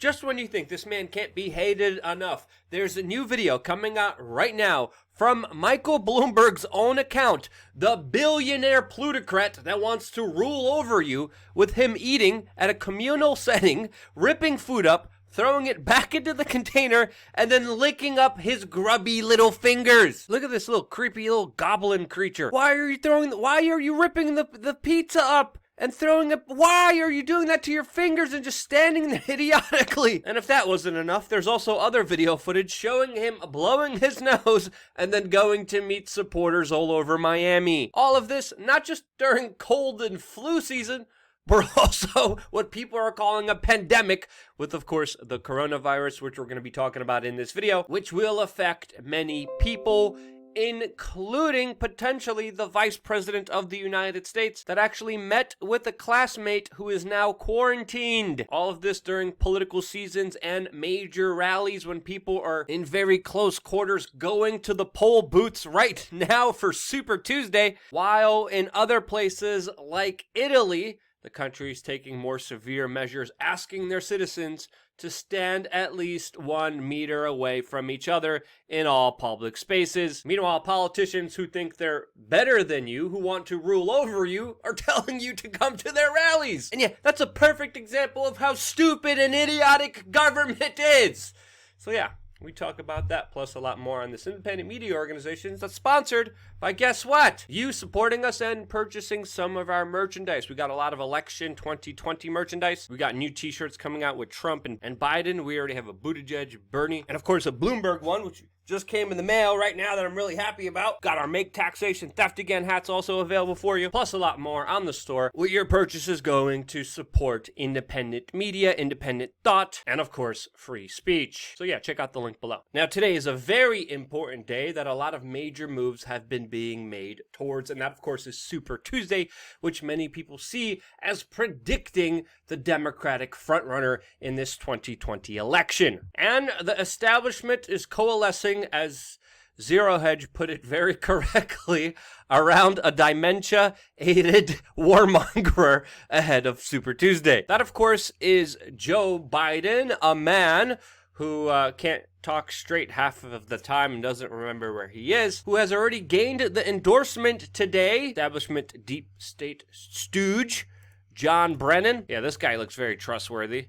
Just when you think this man can't be hated enough, there's a new video coming out right now from Michael Bloomberg's own account, the billionaire plutocrat that wants to rule over you, with him eating at a communal setting, ripping food up, throwing it back into the container, and then licking up his grubby little fingers. Look at this little creepy little goblin creature. Why are you ripping the pizza up and throwing it? Why are you doing that to your fingers and just standing there idiotically? And if that wasn't enough, there's also other video footage showing him blowing his nose and then going to meet supporters all over Miami. All of this not just during cold and flu season, but also what people are calling a pandemic, with, of course, the coronavirus, which we're going to be talking about in this video, which will affect many people, including potentially the Vice President of the United States that actually met with a classmate who is now quarantined. All of this during political seasons and major rallies when people are in very close quarters going to the poll booths right now for Super Tuesday, while in other places like Italy, the country is taking more severe measures, asking their citizens to stand at least 1 meter away from each other in all public spaces. Meanwhile, politicians who think they're better than you, who want to rule over you, are telling you to come to their rallies. And yeah, that's a perfect example of how stupid and idiotic government is. So yeah, we talk about that plus a lot more on this independent media organization that's sponsored by, guess what? You supporting us and purchasing some of our merchandise. We got a lot of election 2020 merchandise. We got new t-shirts coming out with Trump and Biden. We already have a Buttigieg, Bernie, and of course a Bloomberg one, which just came in the mail right now that I'm really happy about. Got our Make Taxation Theft Again hats also available for you, plus a lot more on the store, with your purchases going to support independent media, independent thought, and of course, free speech. So yeah, check out the link below. Now, today is a very important day that a lot of major moves have been being made towards, and that of course is Super Tuesday, which many people see as predicting the Democratic frontrunner in this 2020 election. And the establishment is coalescing, as Zero Hedge put it very correctly, around a dementia-aided warmonger ahead of Super Tuesday. That, of course, is Joe Biden, a man who can't talk straight half of the time and doesn't remember where he is, who has already gained the endorsement today, establishment deep state stooge, John Brennan. Yeah, this guy looks very trustworthy.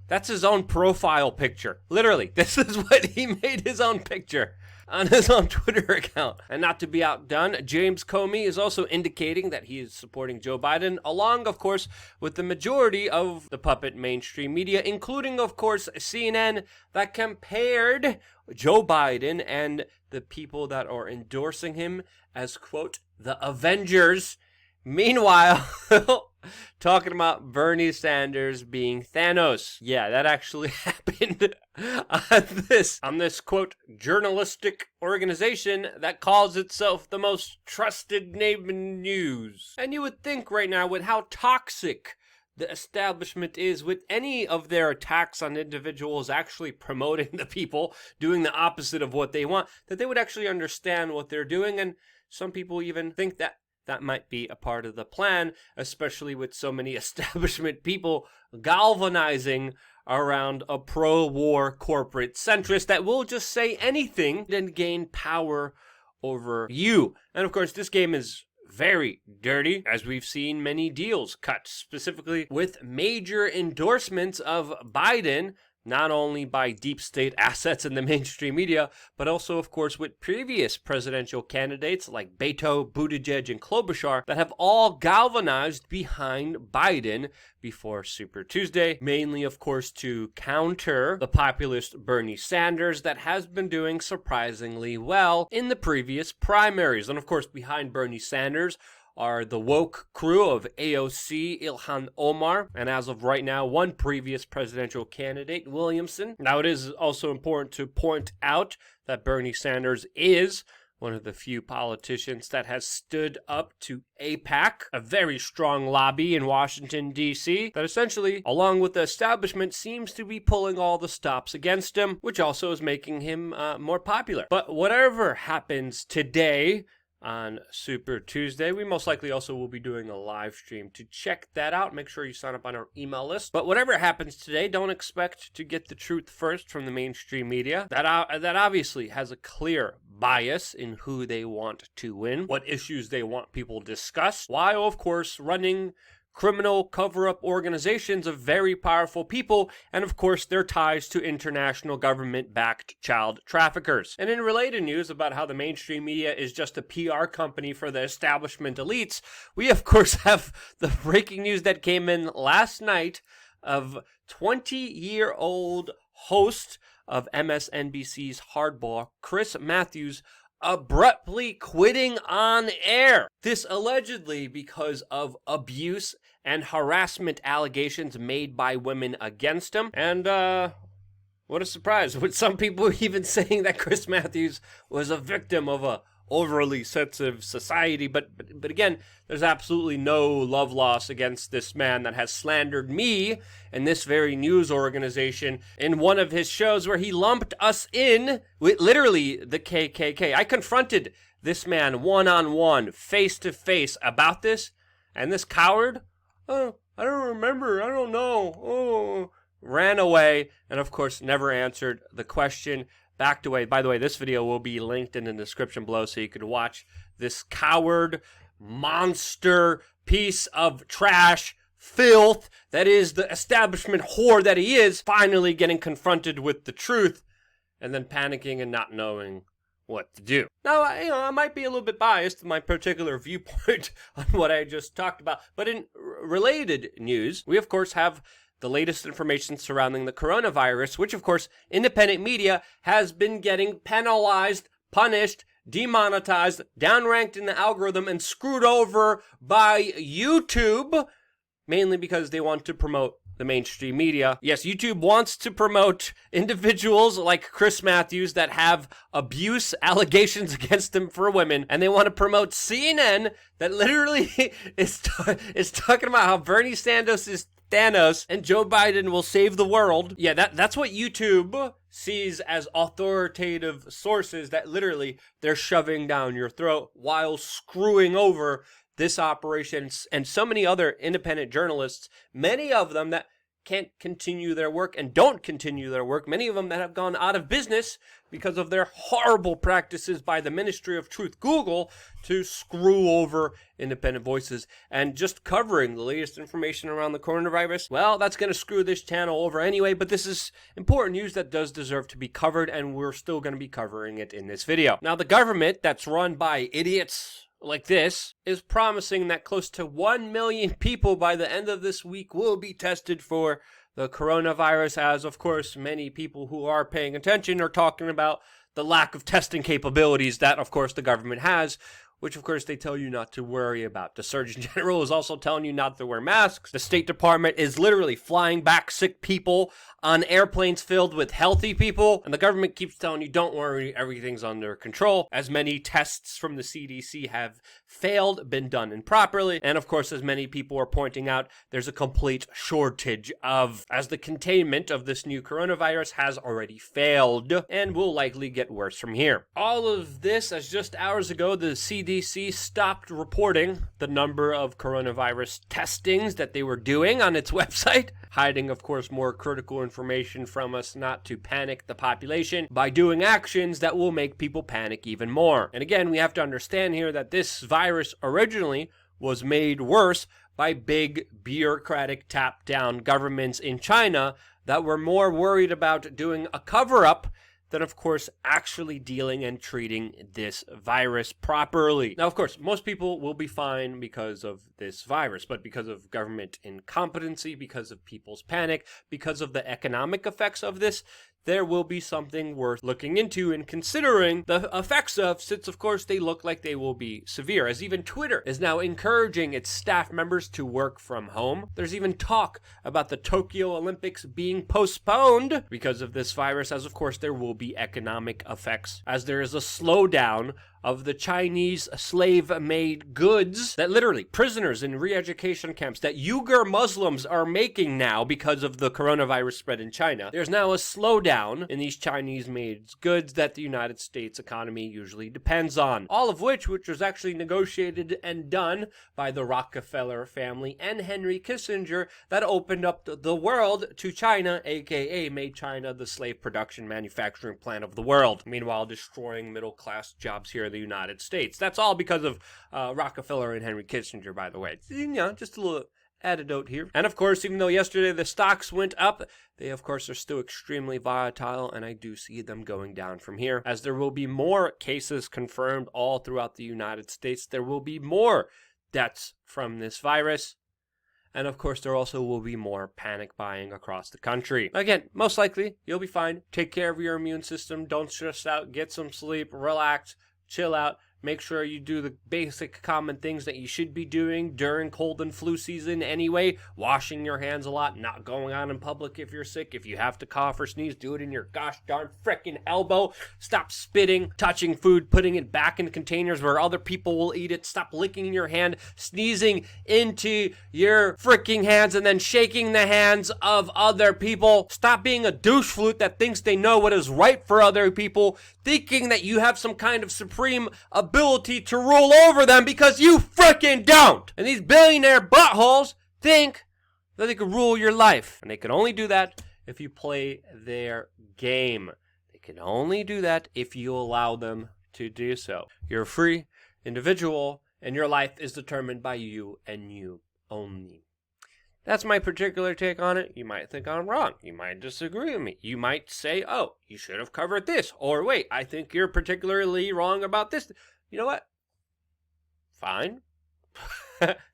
That's his own profile picture. Literally, this is what he made his own picture on his own Twitter account. And not to be outdone, James Comey is also indicating that he is supporting Joe Biden, along, of course, with the majority of the puppet mainstream media, including, of course, CNN, that compared Joe Biden and the people that are endorsing him as, quote, the Avengers. Meanwhile, talking about Bernie Sanders being Thanos. Yeah, that actually happened on this quote, journalistic organization that calls itself the most trusted name in news. And you would think right now, with how toxic the establishment is, with any of their attacks on individuals actually promoting the people, doing the opposite of what they want, that they would actually understand what they're doing. And some people even think that might be a part of the plan, especially with so many establishment people galvanizing around a pro-war corporate centrist that will just say anything and gain power over you. And of course, this game is very dirty, as we've seen many deals cut, specifically with major endorsements of Biden, not only by deep state assets in the mainstream media, but also, of course, with previous presidential candidates like Beto, Buttigieg, and Klobuchar that have all galvanized behind Biden before Super Tuesday, mainly, of course, to counter the populist Bernie Sanders that has been doing surprisingly well in the previous primaries. And, of course, behind Bernie Sanders are the woke crew of AOC, Ilhan Omar, and as of right now, one previous presidential candidate, Williamson. Now, it is also important to point out that Bernie Sanders is one of the few politicians that has stood up to AIPAC, a very strong lobby in Washington, D.C., that essentially, along with the establishment, seems to be pulling all the stops against him, which also is making him more popular. But whatever happens today, on Super Tuesday. We most likely also will be doing a live stream. To check that out, make sure you sign up on our email list. But whatever happens today, don't expect to get the truth first from the mainstream media. That obviously has a clear bias in who they want to win, what issues they want people to discuss, while, of course, running criminal cover-up organizations of very powerful people, and of course their ties to international government-backed child traffickers. And in related news about how the mainstream media is just a PR company for the establishment elites, we of course have the breaking news that came in last night of 20-year-old host of MSNBC's Hardball, Chris Matthews, abruptly quitting on air. This allegedly because of abuse and harassment allegations made by women against him. And what a surprise, with some people even saying that Chris Matthews was a victim of a overly sensitive society. But again, there's absolutely no love loss against this man that has slandered me and this very news organization in one of his shows where he lumped us in with literally the KKK. I confronted this man one-on-one, face-to-face about this, and this coward, oh, I don't remember, I don't know, ran away, and of course never answered the question, backed away. By the way, this video will be linked in the description below so you could watch this coward, monster, piece of trash, filth that is the establishment whore that he is, finally getting confronted with the truth and then panicking and not knowing what to do. Now, I might be a little bit biased in my particular viewpoint on what I just talked about, but in related news, we of course have the latest information surrounding the coronavirus, which of course independent media has been getting penalized, punished, demonetized, downranked in the algorithm, and screwed over by YouTube, mainly because they want to promote the mainstream media. Yes, YouTube wants to promote individuals like Chris Matthews that have abuse allegations against them for women, and they want to promote CNN that literally is talking about how Bernie Sanders is Thanos and Joe Biden will save the world. Yeah, that's what YouTube sees as authoritative sources that literally they're shoving down your throat while screwing over this operation and so many other independent journalists, many of them that can't continue their work and don't continue their work, many of them that have gone out of business because of their horrible practices by the Ministry of Truth, Google, to screw over independent voices. And just covering the latest information around the coronavirus, well, that's going to screw this channel over anyway, but this is important news that does deserve to be covered, and we're still going to be covering it in this video. Now, the government that's run by idiots like this is promising that close to 1 million people by the end of this week will be tested for the coronavirus, as of course many people who are paying attention are talking about the lack of testing capabilities that of course the government has, which of course they tell you not to worry about. The Surgeon General is also telling you not to wear masks. The State Department is literally flying back sick people on airplanes filled with healthy people. And the government keeps telling you, don't worry, everything's under control. As many tests from the CDC have failed, been done improperly. And of course, as many people are pointing out, there's a complete shortage as the containment of this new coronavirus has already failed and will likely get worse from here. All of this, as just hours ago, the CDC stopped reporting the number of coronavirus testings that they were doing on its website, hiding, of course, more critical information from us not to panic the population by doing actions that will make people panic even more. And again, we have to understand here that this virus originally was made worse by big bureaucratic top-down governments in China that were more worried about doing a cover-up than, of course, actually dealing and treating this virus properly. Now, of course, most people will be fine because of this virus, but because of government incompetency, because of people's panic, because of the economic effects of this, there will be something worth looking into and considering the effects of, since of course they look like they will be severe, as even Twitter is now encouraging its staff members to work from home. There's even talk about the Tokyo Olympics being postponed because of this virus, as of course there will be economic effects, as there is a slowdown of the Chinese slave-made goods that literally prisoners in re-education camps that Uyghur Muslims are making now because of the coronavirus spread in China. There's now a slowdown in these Chinese-made goods that the United States economy usually depends on. All of which was actually negotiated and done by the Rockefeller family and Henry Kissinger that opened up the world to China, aka made China the slave production manufacturing plant of the world. Meanwhile, destroying middle-class jobs here in the United States. That's all because of Rockefeller and Henry Kissinger, by the way. You know, just a little anecdote here. And of course, even though yesterday the stocks went up, they of course are still extremely volatile, and I do see them going down from here. As there will be more cases confirmed all throughout the United States, there will be more deaths from this virus. And of course, there also will be more panic buying across the country. Again, most likely, you'll be fine. Take care of your immune system. Don't stress out. Get some sleep. Relax. Chill out. Make sure you do the basic common things that you should be doing during cold and flu season anyway. Washing your hands a lot, not going out in public if you're sick. If you have to cough or sneeze, do it in your gosh darn frickin' elbow. Stop spitting, touching food, putting it back in containers where other people will eat it. Stop licking your hand, sneezing into your fricking hands, and then shaking the hands of other people. Stop being a douche flute that thinks they know what is right for other people, thinking that you have some kind of supreme ability to rule over them, because you frickin' don't. And these billionaire buttholes think that they can rule your life. And they can only do that if you play their game. They can only do that if you allow them to do so. You're a free individual, and your life is determined by you and you only. That's my particular take on it. You might think I'm wrong. You might disagree with me. You might say, oh, you should have covered this. Or wait, I think you're particularly wrong about this. You know what? Fine.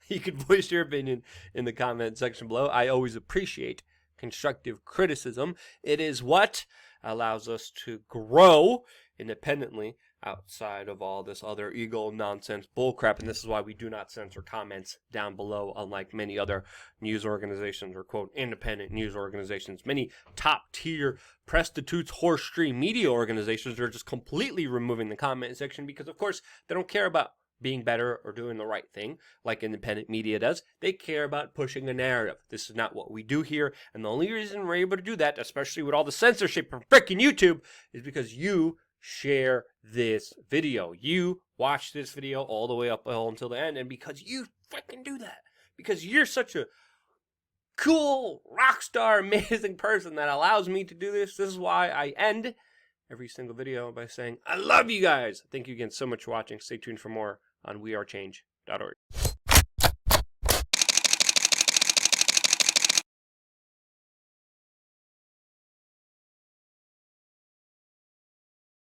You can voice your opinion in the comment section below. I always appreciate constructive criticism. It is what allows us to grow independently outside of all this other ego nonsense bullcrap. And this is why we do not censor comments down below, unlike many other news organizations or quote independent news organizations. Many top tier prostitutes, horse stream media organizations are just completely removing the comment section because of course they don't care about being better or doing the right thing like independent media does. They care about pushing a narrative. This is not what we do here, and the only reason we're able to do that, especially with all the censorship from freaking YouTube, is because you share this video. You watch this video all the way up until the end, and because you freaking do that, because you're such a cool, rock star, amazing person that allows me to do this, this is why I end every single video by saying, I love you guys. Thank you again so much for watching. Stay tuned for more on wearechange.org.